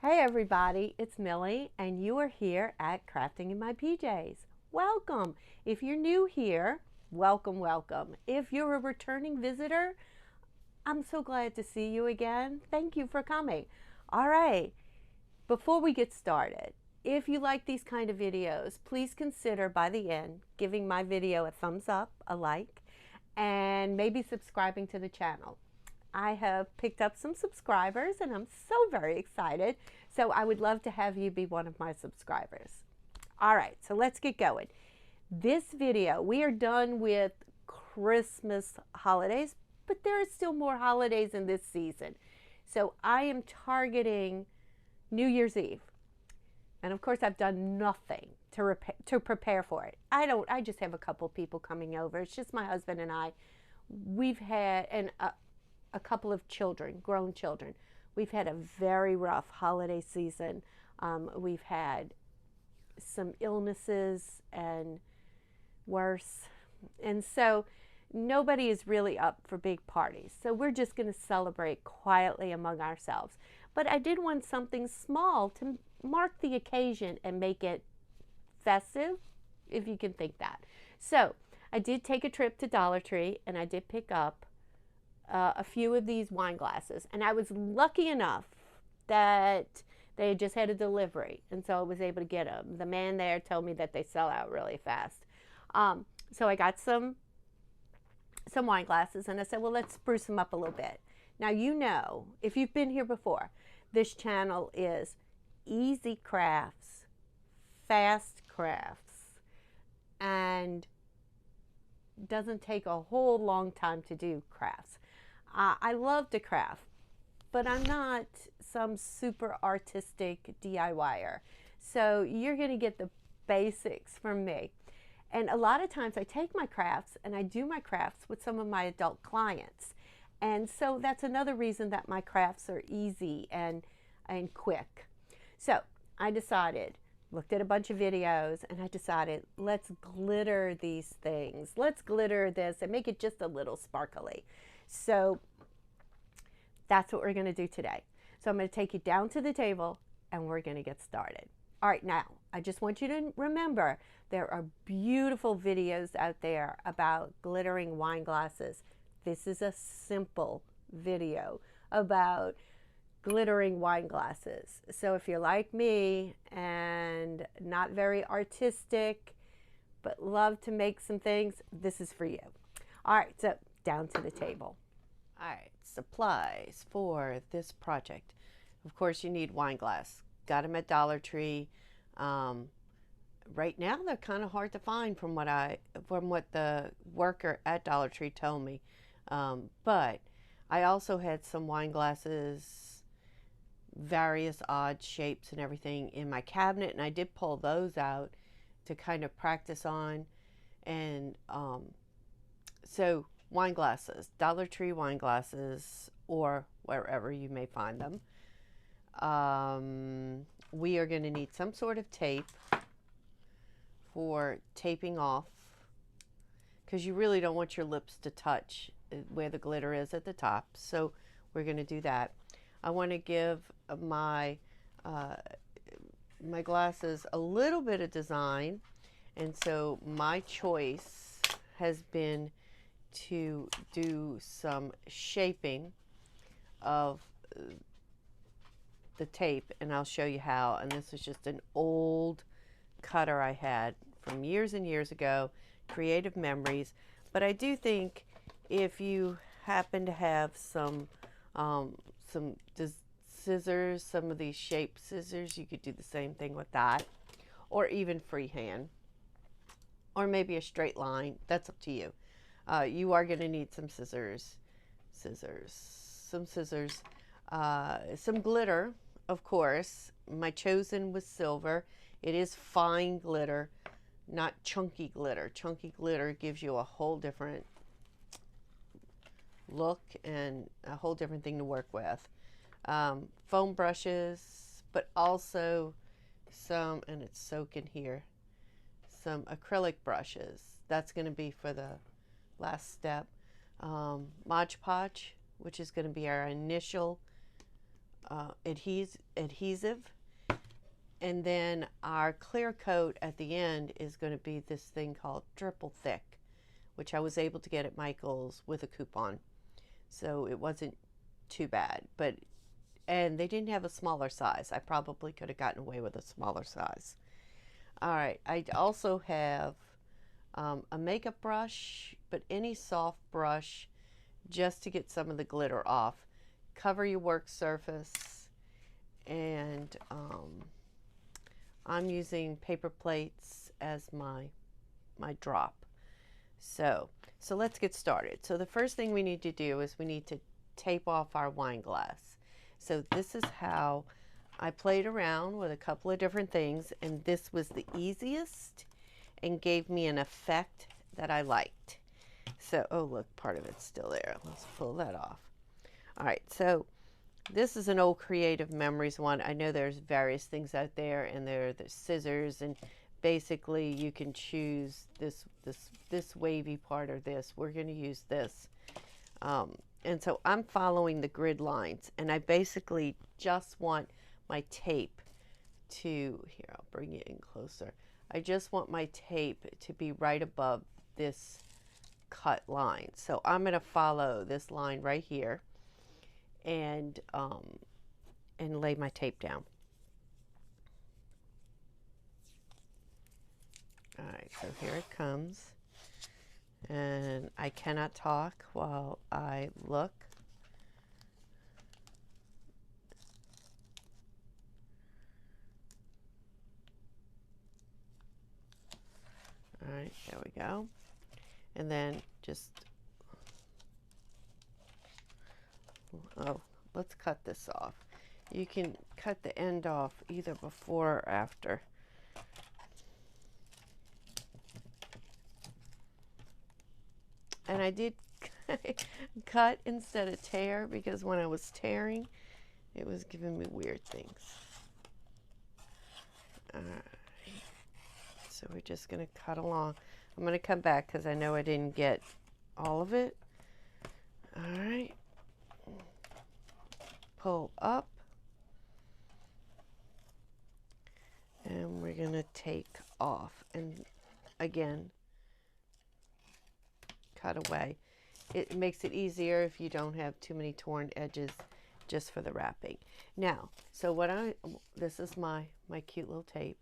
Hey everybody, it's Millie and you are here at Crafting in My PJs. Welcome. If you're new here, welcome, welcome. If you're a returning visitor, I'm so glad to see you again. Thank you for coming. All right, before we get started, if you like these kind of videos, please consider by the end giving my video a thumbs up, a like, and maybe subscribing to the channel. I have picked up some subscribers and I'm so very excited. So I would love to have you be one of my subscribers. All right, so let's get going. This video, we are done with Christmas holidays, but there are still more holidays in this season. So I am targeting New Year's Eve. And of course, I've done nothing to prepare for it. I just have a couple people coming over. It's just my husband and I. We've had a couple of children, grown children. We've had a very rough holiday season. We've had some illnesses and worse. And so nobody is really up for big parties. So we're just going to celebrate quietly among ourselves. But I did want something small to mark the occasion and make it festive, if you can think that. So I did take a trip to Dollar Tree and I did pick up a few of these wine glasses, and I was lucky enough that they had just had a delivery, and so I was able to get them. The man there told me that they sell out really fast. So I got some wine glasses, and I said, well, let's spruce them up a little bit. Now, you know, if you've been here before, this channel is easy crafts, fast crafts, and doesn't take a whole long time to do crafts. I love to craft, but I'm not some super artistic DIYer. So you're going to get the basics from me. And a lot of times I take my crafts and I do my crafts with some of my adult clients. And so that's another reason that my crafts are easy and quick. So I decided, looked at a bunch of videos, and I decided, let's glitter these things. Let's glitter this and make it just a little sparkly. So that's what we're going to do today. So I'm going to take you down to the table and we're going to get started. All right, now I just want you to remember there are beautiful videos out there about glittering wine glasses. This is a simple video about glittering wine glasses. So if you're like me and not very artistic but love to make some things, this is for you. All right, so down to the table. All right, supplies for this project. Of course, you need wine glass. Got them at Dollar Tree. Right now, they're kind of hard to find from what the worker at Dollar Tree told me. But I also had some wine glasses, various odd shapes and everything in my cabinet, and I did pull those out to kind of practice on. And so wine glasses, Dollar Tree wine glasses, or wherever you may find them. We are going to need some sort of tape for taping off, because you really don't want your lips to touch where the glitter is at the top. So we're going to do that. I want to give my glasses a little bit of design, and so my choice has been to do some shaping of the tape, and I'll show you how. And this is just an old cutter I had from years and years ago, creative memories. But I do think if you happen to have some scissors, some of these shaped scissors, you could do the same thing with that, or even freehand, or maybe a straight line. That's up to you. You are going to need some scissors, some glitter, of course. My chosen was silver. It is fine glitter, not chunky glitter. Chunky glitter gives you a whole different look and a whole different thing to work with. Foam brushes, but also some, and it's soaking here, some acrylic brushes. That's going to be for the last step. Mod Podge, which is going to be our initial adhesive. And then our clear coat at the end is going to be this thing called Triple Thick, which I was able to get at Michael's with a coupon. So it wasn't too bad. And they didn't have a smaller size. I probably could have gotten away with a smaller size. All right, I also have a makeup brush, but any soft brush just to get some of the glitter off. Cover your work surface, and I'm using paper plates as my drop. So let's get started. So the first thing we need to do is we need to tape off our wine glass. So this is how I played around with a couple of different things, and this was the easiest and gave me an effect that I liked. So, oh look, part of it's still there. Let's pull that off. All right, so this is an old Creative Memories one. I know there's various things out there, and there are the scissors, and basically you can choose this wavy part or this. We're going to use this. And so I'm following the grid lines, and I basically just want my tape to, here, I'll bring you in closer. I just want my tape to be right above this cut line. So I'm going to follow this line right here and lay my tape down. All right, so here it comes. And I cannot talk while I look. All right, there we go. And then just, oh, let's cut this off. You can cut the end off either before or after. And I did cut instead of tear, because when I was tearing, it was giving me weird things. All right. So we're just going to cut along. I'm going to come back because I know I didn't get all of it. All right. Pull up. And we're going to take off. And again, cut away. It makes it easier if you don't have too many torn edges just for the wrapping. Now, so this is my cute little tape.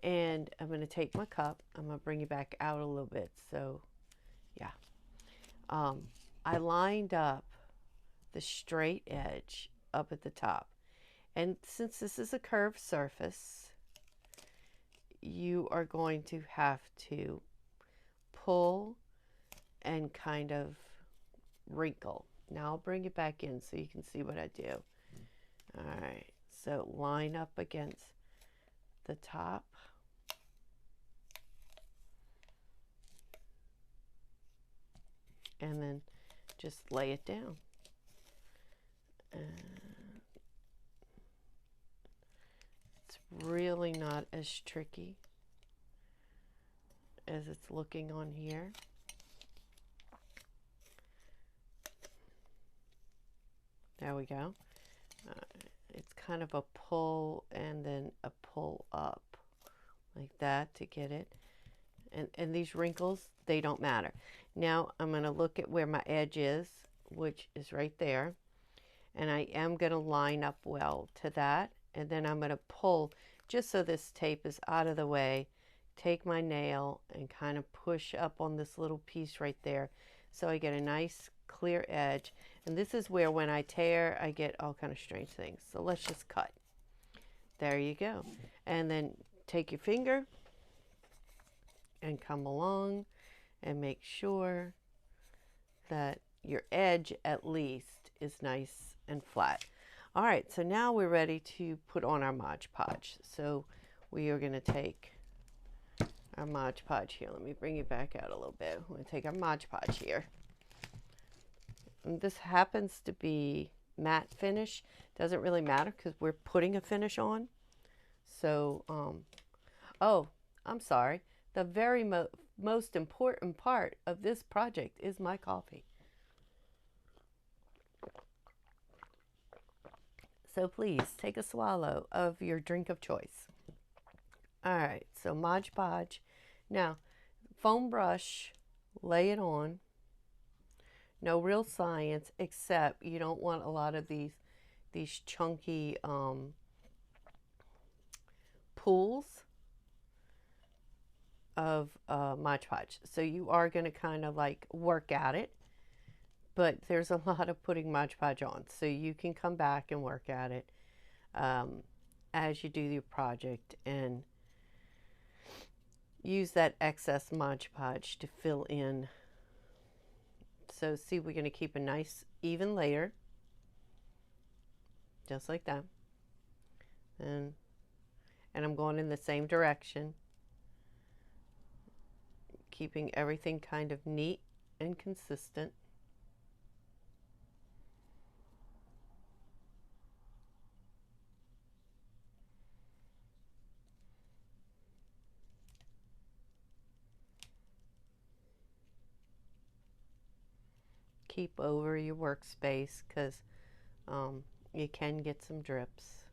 And I'm going to take my cup. I'm going to bring you back out a little bit. So, yeah. I lined up the straight edge up at the top. And since this is a curved surface, you are going to have to pull and kind of wrinkle. Now I'll bring it back in so you can see what I do. All right. So line up against the top. And then just lay it down. And it's really not as tricky as it's looking on here. There we go. It's kind of a pull and then a pull up like that to get it. And these wrinkles, they don't matter. Now I'm going to look at where my edge is, which is right there. And I am going to line up well to that. And then I'm going to pull just so this tape is out of the way. Take my nail and kind of push up on this little piece right there. So I get a nice clear edge. And this is where when I tear, I get all kind of strange things. So let's just cut. There you go. And then take your finger and come along and make sure that your edge at least is nice and flat. All right, so now we're ready to put on our Mod Podge. So we are going to take our Mod Podge here. Let me bring it back out a little bit. I'm going to take our Mod Podge here. And this happens to be matte finish. Doesn't really matter because we're putting a finish on. So, oh, I'm sorry. The very most important part of this project is my coffee. So please take a swallow of your drink of choice. All right, so Mod Podge. Now, foam brush, lay it on. No real science, except you don't want a lot of these chunky pools of Mod Podge. So you are going to kind of like work at it, but there's a lot of putting Mod Podge on. So you can come back and work at it as you do your project and use that excess Mod Podge to fill in. So see, we're going to keep a nice even layer, just like that. And I'm going in the same direction, keeping everything kind of neat and consistent. Keep over your workspace because you can get some drips.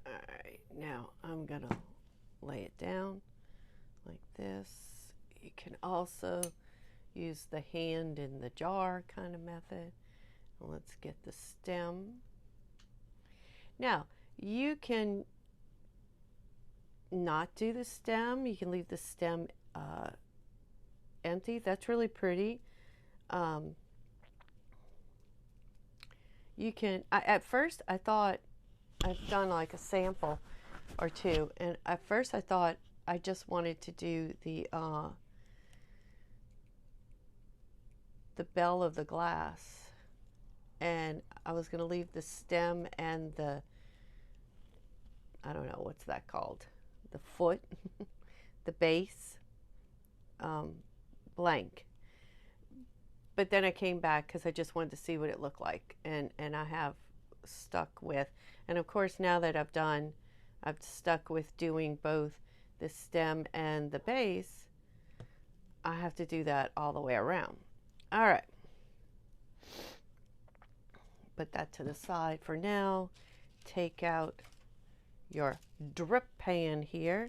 Alright, now I'm going to lay it down like this. You can also use the hand in the jar kind of method. Let's get the stem. Now, you can not do the stem. You can leave the stem empty. That's really pretty. You can, at first I thought, I've done like a sample or two, and at first I thought I just wanted to do the bell of the glass, and I was going to leave the stem and the, I don't know, what's that called? The foot, the base, blank. But then I came back because I just wanted to see what it looked like, and I have stuck with, and of course now that I've stuck with doing both the stem and the base, I have to do that all the way around. All right, put that to the side for now. Take out your drip pan here,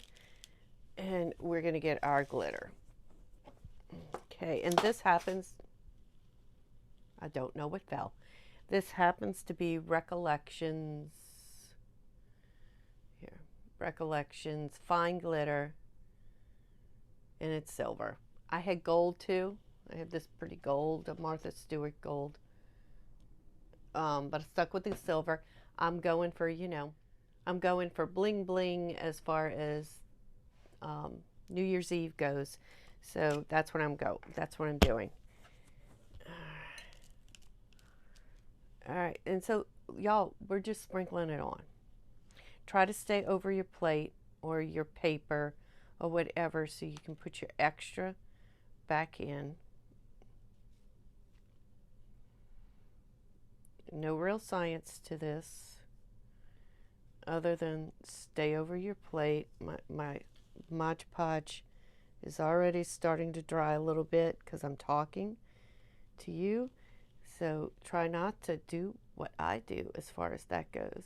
and we're going to get our glitter. Okay, and this happens, I don't know what fell. This happens to be Recollections, here, Recollections Fine Glitter, and it's silver. I had gold too. I have this pretty gold, Martha Stewart gold, but I stuck with the silver. I'm going for, you know, I'm going for bling bling as far as New Year's Eve goes. So that's what that's what I'm doing. All right, and so y'all, we're just sprinkling it on. Try to stay over your plate or your paper or whatever so you can put your extra back in. No real science to this other than stay over your plate. My Mod Podge is already starting to dry a little bit because I'm talking to you. So try not to do what I do as far as that goes.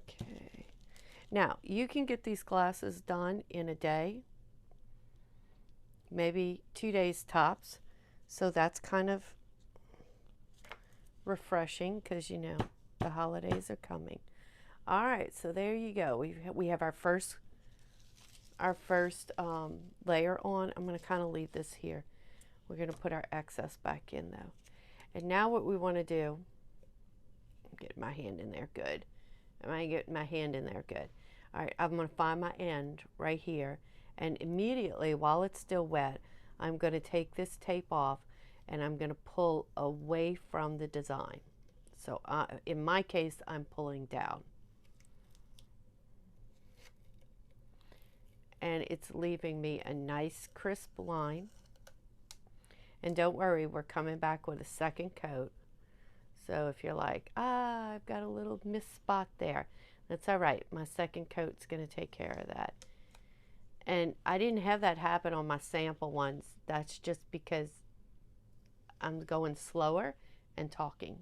Okay. Now, you can get these glasses done in a day, maybe 2 days tops. So that's kind of refreshing because, you know, the holidays are coming. All right, so there you go. We have our first layer on. I'm going to kind of leave this here. We're going to put our excess back in though. And now what we want to do, get my hand in there good. Am I getting my hand in there good? All right, I'm going to find my end right here, and immediately while it's still wet, I'm going to take this tape off and I'm going to pull away from the design. So in my case, I'm pulling down. And it's leaving me a nice crisp line. And don't worry, we're coming back with a second coat. So if you're like, I've got a little missed spot there, That's all right. My second coat's going to take care of that. And I didn't have that happen on my sample ones. That's just because I'm going slower and talking.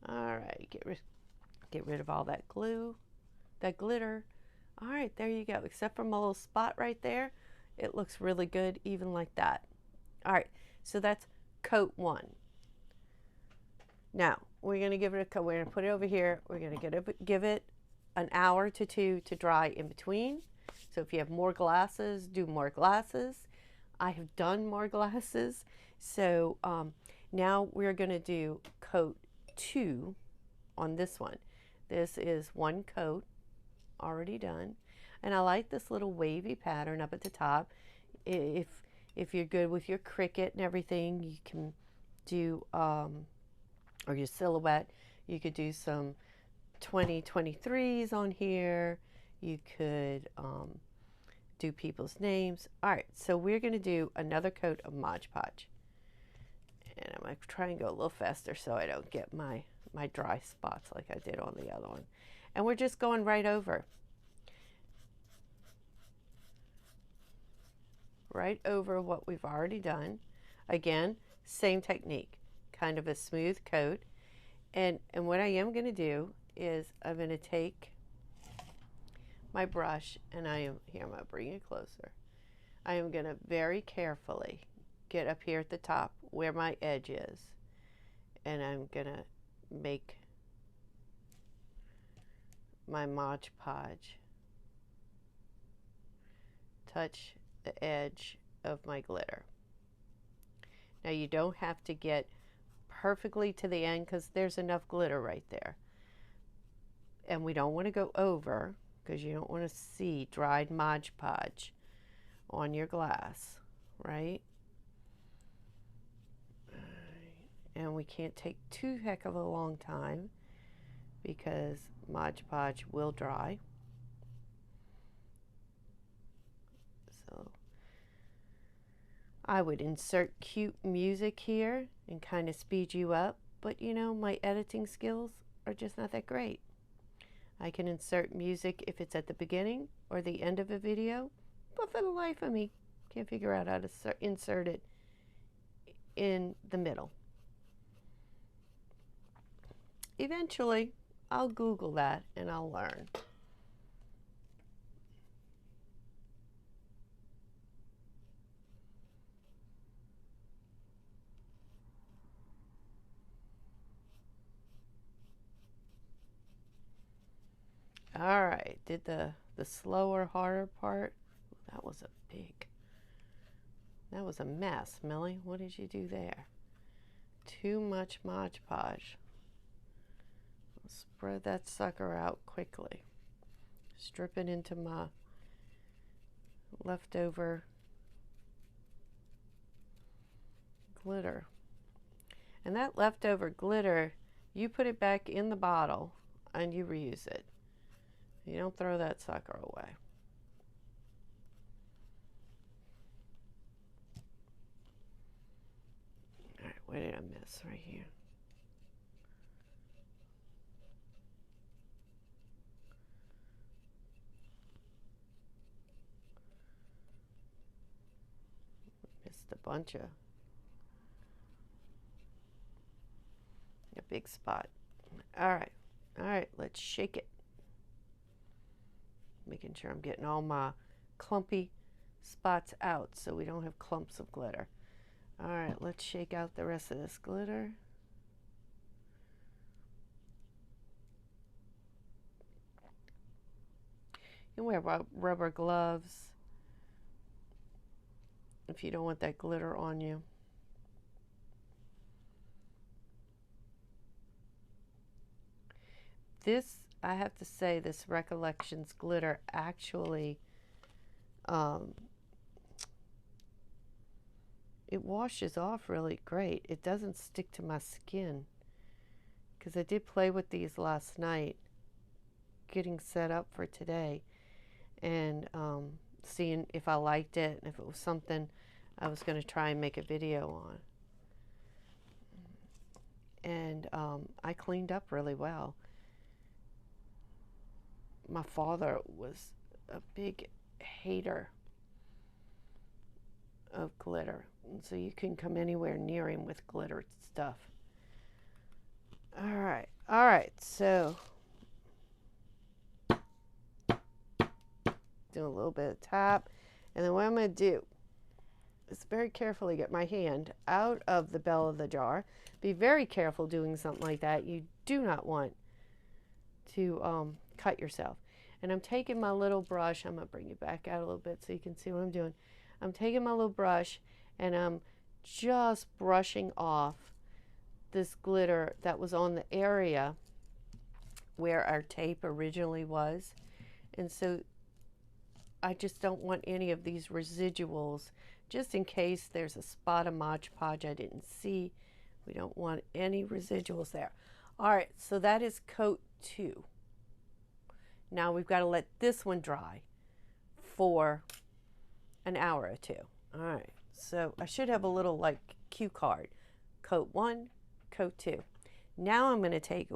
All right, get rid of all that glue, that glitter. All right, there you go. Except for my little spot right there, it looks really good even like that. All right, so that's coat one. Now, we're going to give it a coat. We're going to put it over here. We're going to give it an hour to 2 to dry in between. So if you have more glasses, do more glasses. I have done more glasses. So now we're going to do coat 2 on this one. This is one coat already done. And I like this little wavy pattern up at the top. If you're good with your Cricut and everything, you can do, or your silhouette, you could do some 2023s on here. You could do people's names. All right, so we're going to do another coat of Mod Podge. And I'm going to try and go a little faster so I don't get my dry spots like I did on the other one. And we're just going right over. Right over what we've already done. Again, same technique, kind of a smooth coat. And what I am going to do is I'm going to take my brush, and I'm going to bring it closer. I am going to very carefully get up here at the top where my edge is, and I'm going to make my Mod Podge touch the edge of my glitter. Now you don't have to get perfectly to the end because there's enough glitter right there. And we don't want to go over because you don't want to see dried Mod Podge on your glass, right? And we can't take too heck of a long time because Mod Podge will dry. So I would insert cute music here and kind of speed you up, but you know, my editing skills are just not that great. I can insert music if it's at the beginning or the end of a video, but for the life of me, can't figure out how to insert it in the middle. Eventually, I'll Google that and I'll learn. All right, did the slower, harder part. That was a mess, Millie. What did you do there? Too much Mod Podge. Spread that sucker out quickly. Strip it into my leftover glitter. And that leftover glitter, you put it back in the bottle and you reuse it. You don't throw that sucker away. All right, where did I miss? Right here. Missed a bunch of, a big spot. All right, let's shake it. Making sure I'm getting all my clumpy spots out so we don't have clumps of glitter. All right, let's shake out the rest of this glitter. You wear rubber gloves if you don't want that glitter on you. This, I have to say, this Recollections glitter actually, it washes off really great. It doesn't stick to my skin because I did play with these last night getting set up for today and seeing if I liked it and if it was something I was going to try and make a video on. And I cleaned up really well. my father was a big hater of glitter. And so you couldn't come anywhere near him with glitter stuff. All right, so do a little bit of tap. And then what I'm going to do is very carefully get my hand out of the bell of the jar. Be very careful doing something like that. You do not want to cut yourself. And I'm taking my little brush. I'm going to bring you back out a little bit so you can see what I'm doing. I'm taking my little brush and I'm just brushing off this glitter that was on the area where our tape originally was. And so I just don't want any of these residuals, just in case there's a spot of Mod Podge I didn't see. We don't want any residuals there. All right, so that is coat 2. Now we've got to let this one dry for an hour or 2. All right, so I should have a little like cue card. Coat 1, coat 2. Now I'm going to take,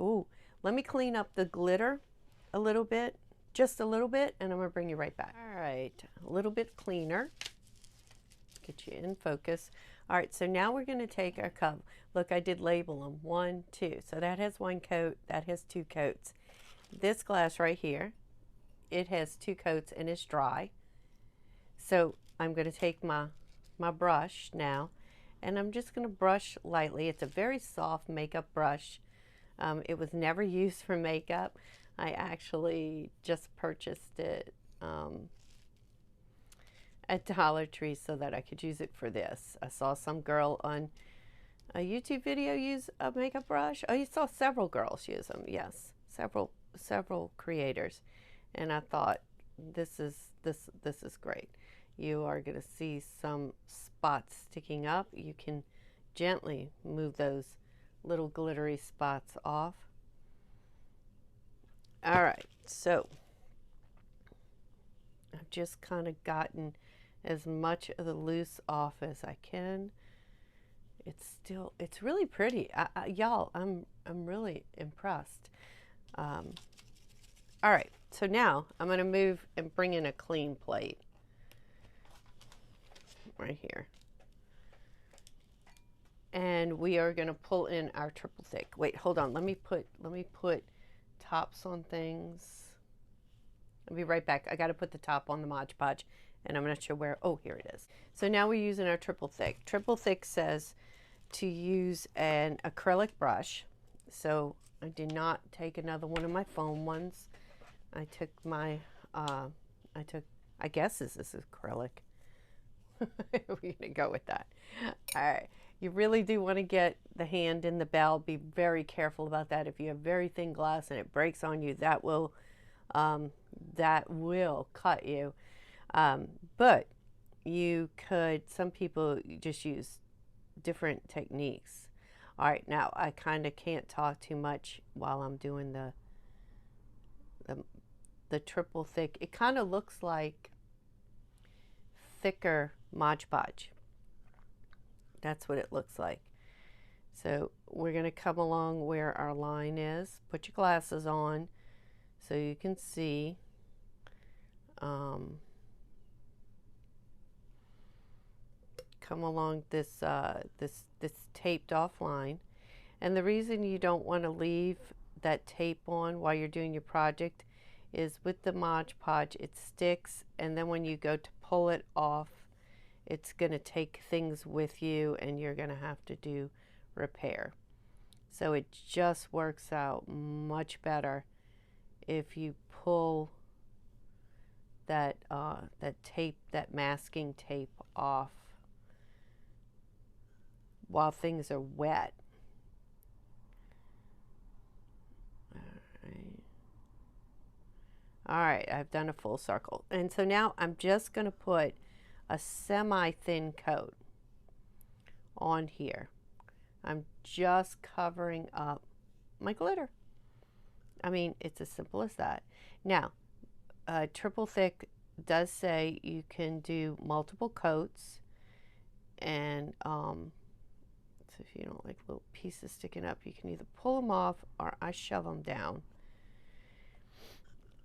let me clean up the glitter a little bit, just a little bit, and I'm going to bring you right back. All right, a little bit cleaner. Get you in focus. All right, so now we're going to take our cup. Look, I did label them, 1, 2. So that has 1 coat, that has 2 coats. This glass right here, it has 2 coats and it's dry. So I'm going to take my brush now, and I'm just going to brush lightly. It's a very soft makeup brush. It was never used for makeup. I actually just purchased it at Dollar Tree so that I could use it for this. I saw some girl on a YouTube video use a makeup brush. Oh, you saw several girls use them. Yes, several creators, and I thought this is great. You are going to see some spots sticking up. You can gently move those little glittery spots off. All right, so I've just kind of gotten as much of the loose off as I can. It's really pretty. Y'all, I'm really impressed. All right, so now I'm going to move and bring in a clean plate right here. And we are going to pull in our triple thick. Wait, hold on. Let me put tops on things. I'll be right back. I got to put the top on the Mod Podge, and I'm not sure where. Oh, here it is. So now we're using our triple thick. Triple thick says to use an acrylic brush. So I did not take another one of my foam ones. I took my, I guess this is acrylic. We're going to go with that. All right. You really do want to get the hand in the bell. Be very careful about that. If you have very thin glass and it breaks on you, that will cut you. But you could, some people just use different techniques. All right, now I kind of can't talk too much while I'm doing the triple thick. It kind of looks like thicker Mod Podge. That's what it looks like. So we're going to come along where our line is. Put your glasses on so you can see. Come along this taped off line. And the reason you don't want to leave that tape on while you're doing your project is with the Mod Podge, it sticks, and then when you go to pull it off, it's going to take things with you and you're going to have to do repair. So it just works out much better if you pull that tape, that masking tape off while things are wet. All right, I've done a full circle. And so now I'm just going to put a semi-thin coat on here. I'm just covering up my glitter. I mean, it's as simple as that. Now, triple thick does say you can do multiple coats, and so if you don't like little pieces sticking up, you can either pull them off or I shove them down.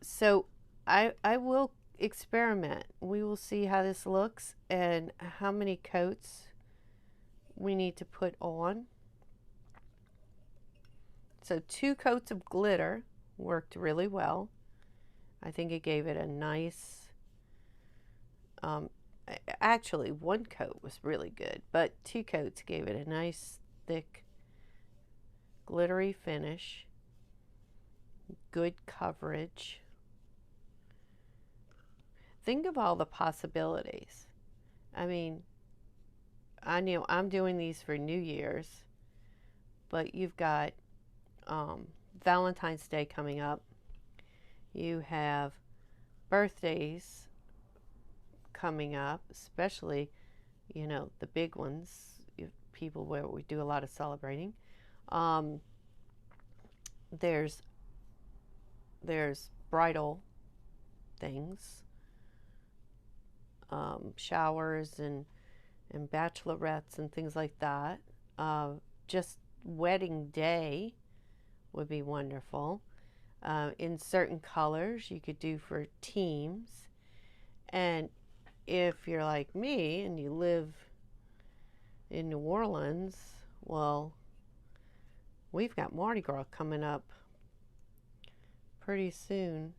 So I will experiment. We will see how this looks and how many coats we need to put on. So 2 coats of glitter worked really well. I think it gave it a nice, actually 1 coat was really good, but 2 coats gave it a nice thick glittery finish, good coverage. Think of all the possibilities. I mean, I know I'm doing these for New Year's, but you've got Valentine's Day coming up. You have birthdays coming up, especially, you know, the big ones, people where we do a lot of celebrating. There's bridal things, showers and bachelorettes and things like that. Just wedding day would be wonderful. In certain colors you could do for teams. And if you're like me and you live in New Orleans, well, we've got Mardi Gras coming up pretty soon.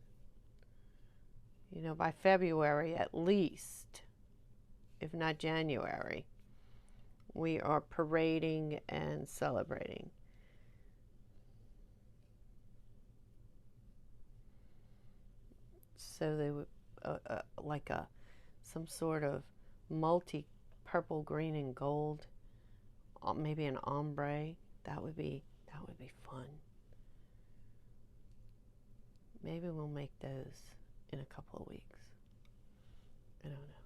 You know, by February at least, if not January, we are parading and celebrating. So they would like some sort of multi purple, green, and gold, maybe an ombre. That would be fun. Maybe we'll make those in a couple of weeks. I don't know.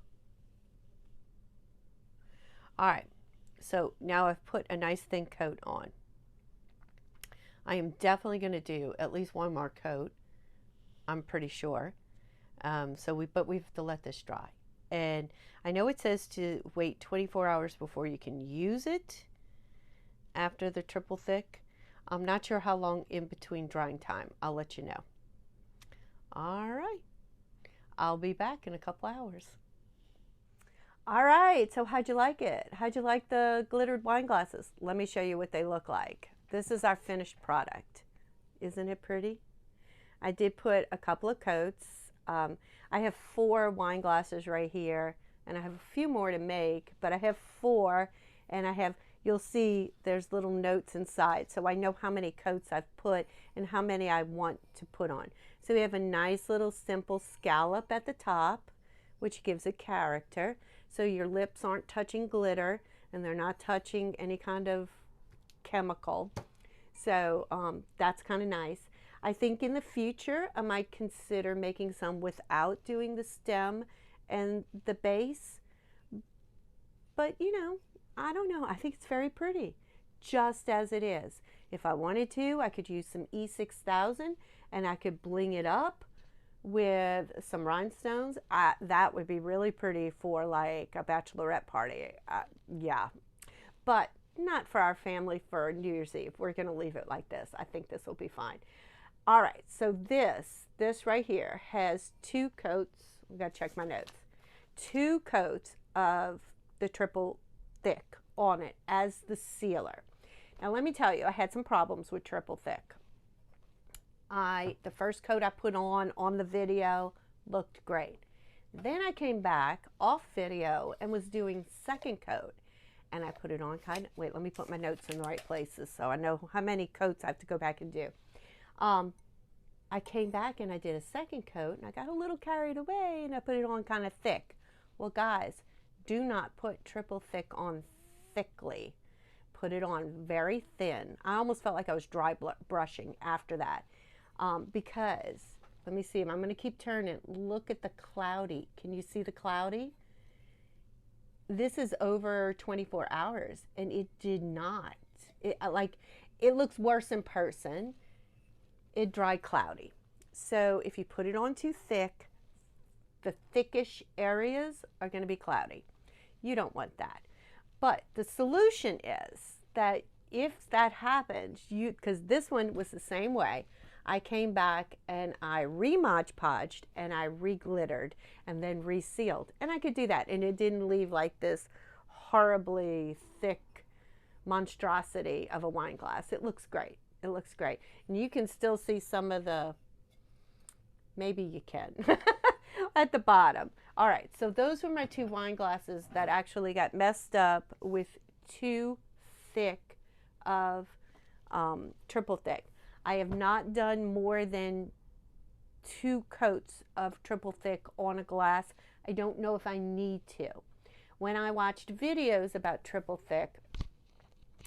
All right, so now I've put a nice thin coat on. I am definitely going to do at least 1 more coat, I'm pretty sure. But we have to let this dry. And I know it says to wait 24 hours before you can use it after the triple thick. I'm not sure how long in between drying time. I'll let you know. All right. I'll be back in a couple hours. All right, so how'd you like it? How'd you like the glittered wine glasses? Let me show you what they look like. This is our finished product. Isn't it pretty? I did put a couple of coats. I have 4 wine glasses right here, and I have a few more to make, but I have 4, and you'll see there's little notes inside, so I know how many coats I've put and how many I want to put on. So we have a nice little simple scallop at the top, which gives it character. So your lips aren't touching glitter, and they're not touching any kind of chemical. So that's kind of nice. I think in the future I might consider making some without doing the stem and the base. But you know, I don't know. I think it's very pretty, just as it is. If I wanted to, I could use some E6000 and I could bling it up with some rhinestones. That would be really pretty for like a bachelorette party. Yeah, but not for our family for New Year's Eve. We're going to leave it like this. I think this will be fine. All right, so this right here has 2 coats. I've got to check my notes. 2 coats of the triple thick on it as the sealer. Now let me tell you, I had some problems with triple thick. The first coat I put on the video looked great. Then I came back off video and was doing second coat, and I put it on wait, let me put my notes in the right places so I know how many coats I have to go back and do. I came back and I did a second coat, and I got a little carried away and I put it on kind of thick. Well, guys, do not put triple thick on thickly. Put it on very thin. I almost felt like I was dry brushing after that. Because, let me see, I'm going to keep turning. Look at the cloudy. Can you see the cloudy? This is over 24 hours, and it did not. It looks worse in person. It dried cloudy. So if you put it on too thick, the thickish areas are going to be cloudy. You don't want that. But the solution is that if that happens, because this one was the same way, I came back and I re-Mod Podged and I re-glittered and then resealed. And I could do that, and it didn't leave like this horribly thick monstrosity of a wine glass. It looks great. It looks great. And you can still see some of the, maybe you can, at the bottom. All right, so those were my 2 wine glasses that actually got messed up with too thick of triple thick. I have not done more than 2 coats of triple thick on a glass. I don't know if I need to. When I watched videos about triple thick,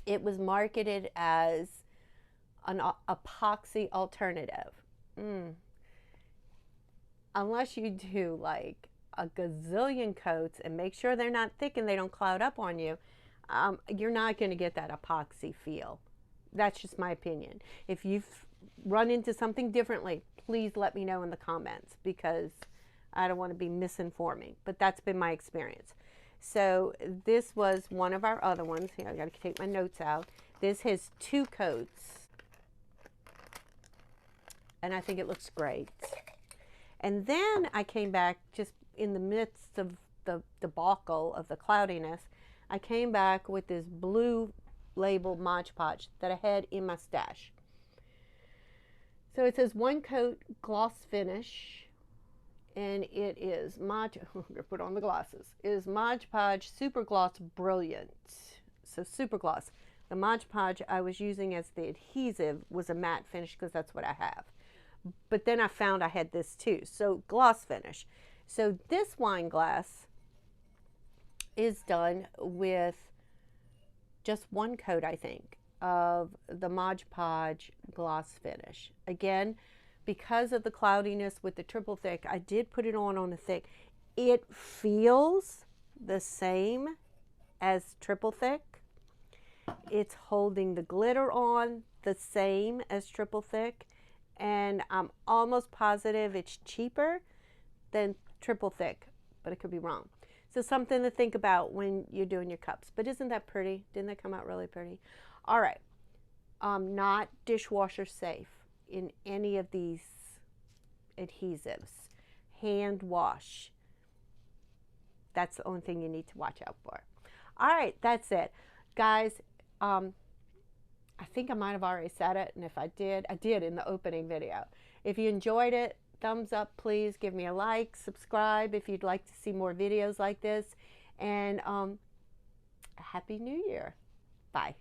it was marketed as an epoxy alternative. Unless you do like a gazillion coats and make sure they're not thick and they don't cloud up on you, you're not going to get that epoxy feel. That's just my opinion. If you've run into something differently, please let me know in the comments, because I don't want to be misinforming, but that's been my experience. So this was one of our other ones. Here, I got to take my notes out. This has 2 coats, and I think it looks great. And then I came back just in the midst of the debacle of the cloudiness. I came back with this blue label Mod Podge that I had in my stash. So it says 1 coat gloss finish, and it is I'm gonna put on the glasses. It is Mod Podge Super Gloss Brilliant. So Super Gloss. The Mod Podge I was using as the adhesive was a matte finish because that's what I have. But then I found I had this too. So gloss finish. So this wine glass is done with just 1 coat, I think, of the Mod Podge gloss finish. Again, because of the cloudiness with the triple thick, I did put it on a thick. It feels the same as triple thick. It's holding the glitter on the same as triple thick, and I'm almost positive it's cheaper than triple thick, but it could be wrong. So something to think about when you're doing your cups. But isn't that pretty? Didn't that come out really pretty? All right. Not dishwasher safe in any of these adhesives. Hand wash. That's the only thing you need to watch out for. All right, that's it. Guys, I think I might have already said it, and if I did in the opening video. If you enjoyed it, thumbs up, please. Give me a like, subscribe if you'd like to see more videos like this, and Happy New Year. Bye.